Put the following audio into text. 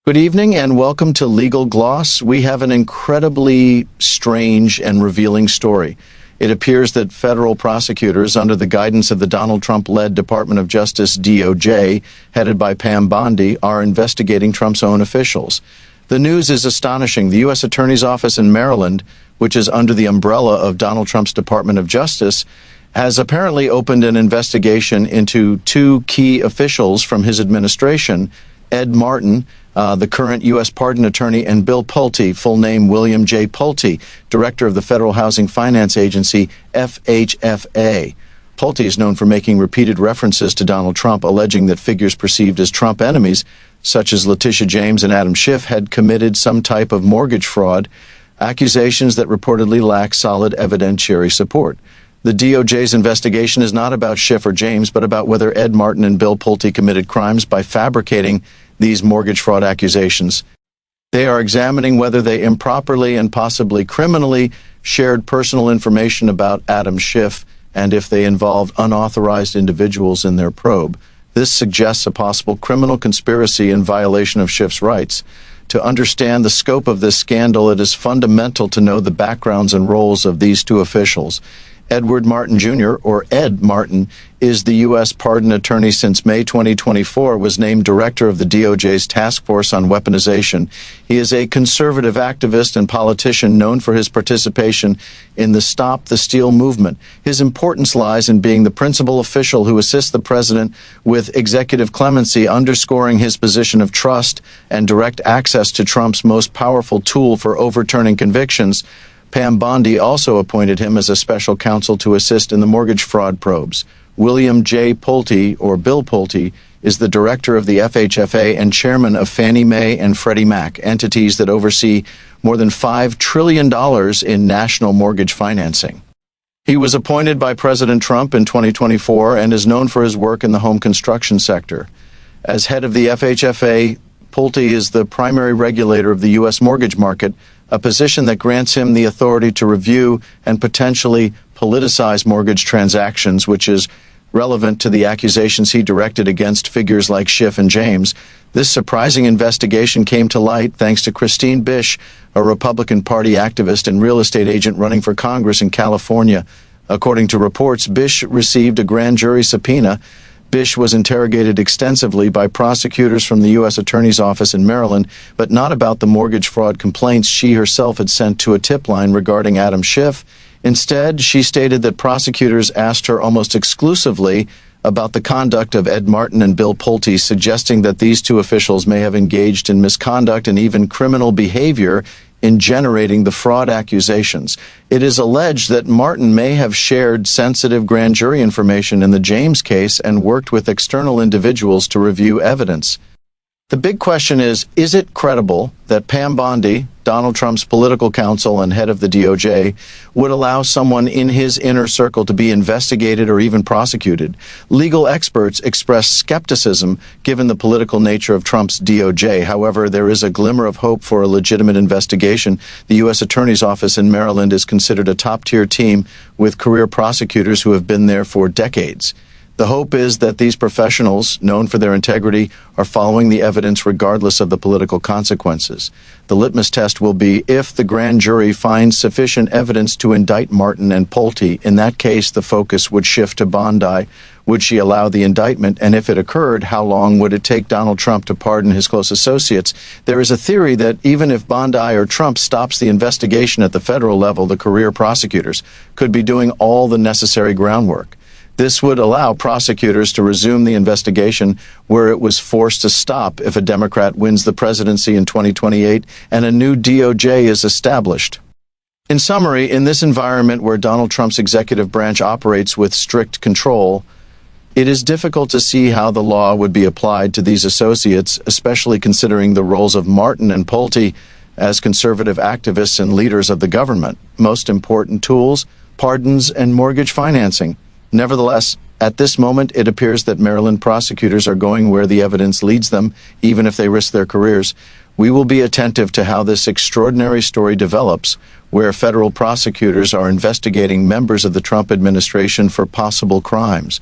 Good evening and welcome to Legal Gloss. We have an incredibly strange and revealing story. It appears that federal prosecutors, under the guidance of the Donald Trump-led Department of Justice DOJ, headed by Pam Bondi, are investigating Trump's own officials. The news is astonishing. The U.S. Attorney's Office in Maryland, which is under the umbrella of Donald Trump's Department of Justice, has apparently opened an investigation into two key officials from his administration, Ed Martin, the current U.S. pardon attorney, and Bill Pulte, full name William J. Pulte, director of the Federal Housing Finance Agency, FHFA. Pulte is known for making repeated references to Donald Trump, alleging that figures perceived as Trump enemies, such as Letitia James and Adam Schiff, had committed some type of mortgage fraud, accusations that reportedly lack solid evidentiary support. The DOJ's investigation is not about Schiff or James, but about whether Ed Martin and Bill Pulte committed crimes by fabricating these mortgage fraud accusations. They are examining whether they improperly and possibly criminally shared personal information about Adam Schiff and if they involved unauthorized individuals in their probe. This suggests a possible criminal conspiracy in violation of Schiff's rights. To understand the scope of this scandal, it is fundamental to know the backgrounds and roles of these two officials. Edward Martin Jr., or Ed Martin, is the U.S. pardon attorney since May 2024, was named director of the DOJ's Task Force on Weaponization. He is a conservative activist and politician known for his participation in the Stop the Steal movement. His importance lies in being the principal official who assists the president with executive clemency, underscoring his position of trust and direct access to Trump's most powerful tool for overturning convictions. Pam Bondi also appointed him as a special counsel to assist in the mortgage fraud probes. William J. Pulte, or Bill Pulte, is the director of the FHFA and chairman of Fannie Mae and Freddie Mac, entities that oversee more than $5 trillion in national mortgage financing. He was appointed by President Trump in 2024 and is known for his work in the home construction sector. As head of the FHFA, Pulte is the primary regulator of the U.S. mortgage market, a position that grants him the authority to review and potentially politicize mortgage transactions, which is relevant to the accusations he directed against figures like Schiff and James. This surprising investigation came to light thanks to Christine Bish, a Republican Party activist and real estate agent running for Congress in California. According to reports, Bish received a grand jury subpoena. Bish was interrogated extensively by prosecutors from the U.S. Attorney's Office in Maryland, but not about the mortgage fraud complaints she herself had sent to a tip line regarding Adam Schiff. Instead, she stated that prosecutors asked her almost exclusively about the conduct of Ed Martin and Bill Pulte, suggesting that these two officials may have engaged in misconduct and even criminal behavior in generating the fraud accusations. It is alleged that Martin may have shared sensitive grand jury information in the James case and worked with external individuals to review evidence. The big question is it credible that Pam Bondi, Donald Trump's political counsel and head of the DOJ, would allow someone in his inner circle to be investigated or even prosecuted? Legal experts express skepticism given the political nature of Trump's DOJ. However, there is a glimmer of hope for a legitimate investigation. The U.S. Attorney's Office in Maryland is considered a top-tier team with career prosecutors who have been there for decades. The hope is that these professionals, known for their integrity, are following the evidence regardless of the political consequences. The litmus test will be if the grand jury finds sufficient evidence to indict Martin and Pulte. In that case, the focus would shift to Bondi. Would she allow the indictment? And if it occurred, how long would it take Donald Trump to pardon his close associates? There is a theory that even if Bondi or Trump stops the investigation at the federal level, the career prosecutors could be doing all the necessary groundwork. This would allow prosecutors to resume the investigation where it was forced to stop if a Democrat wins the presidency in 2028 and a new DOJ is established. In summary, in this environment where Donald Trump's executive branch operates with strict control, it is difficult to see how the law would be applied to these associates, especially considering the roles of Martin and Pulte as conservative activists and leaders of the government. Most important tools, pardons and mortgage financing. Nevertheless, at this moment, it appears that Maryland prosecutors are going where the evidence leads them, even if they risk their careers. We will be attentive to how this extraordinary story develops, where federal prosecutors are investigating members of the Trump administration for possible crimes.